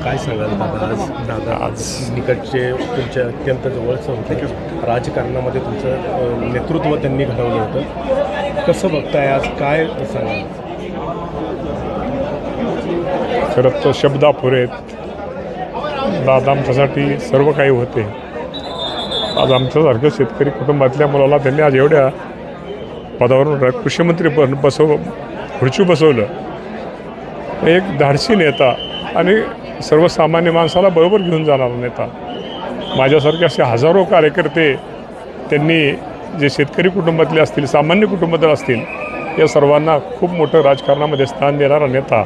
काय सांगाल दादा? आज निकटचे तुमच्या अत्यंत जवळचं होते, राजकारणामध्ये तुमचं नेतृत्व त्यांनी घडवलं होतं. कसं बघताय आज, काय सांगाल? खरं तर शब्द अपुरे आहेत. दादा आमच्यासाठी सर्व काही होते. आज आमच्यासारखं शेतकरी कुटुंबातल्या मुलाला त्यांनी आज एवढ्या पदावरून कृषीमंत्री खुर्ची बसवलं. एक धाडसी नेता आणि सर्वसामान्य माणसाला बरोबर घेऊन जाणारा नेता. माझ्यासारखे असे हजारो कार्यकर्ते त्यांनी, जे शेतकरी कुटुंबातले असतील, सामान्य कुटुंबातले असतील, या सर्वांना खूप मोठं राजकारणामध्ये स्थान देणारा नेता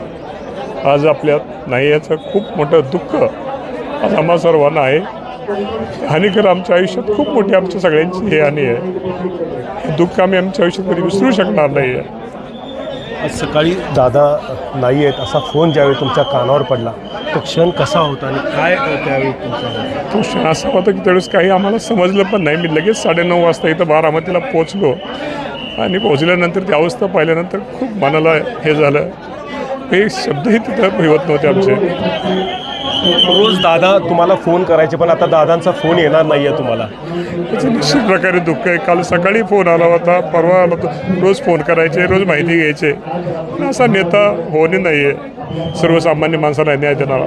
आज आपल्यात नाही, याचं खूप मोठं दुःख आज आम्हा सर्वांना आहे. आणि खरं आमच्या आयुष्यात खूप मोठी आमच्या सगळ्यांची हे हानी आहे. दुःख आम्ही आमच्या आयुष्यात कधी विसरू शकणार नाही आहे. आज सकाळी दादा नाही आहेत असा फोन ज्यावेळी तुमच्या कानावर पडला, तो क्षण कसा होता आणि काय त्यावेळी तुमचा तो क्षण असा होता की त्यावेळेस काही आम्हाला समजलं पण नाही. मी लगेच 9:30 वाजता इथं बारामतीला पोचलो आणि पोचल्यानंतर ती अवस्था पाहिल्यानंतर खूप मनाला हे झालं. हे शब्दही तिथं होत नव्हते आमचे. रोज दादा तुम्हाला फोन करायचे, पण आता दादांचा फोन येणार नाही आहे तुम्हाला. त्याचं निश्चित प्रकारे दुःख आहे. काल सकाळी फोन आला होता, परवा आला होता. रोज फोन करायचे, रोज माहिती घ्यायचे. असा नेता होणे नाही आहे सर्वसामान्य माणसाला न्याय देणारा.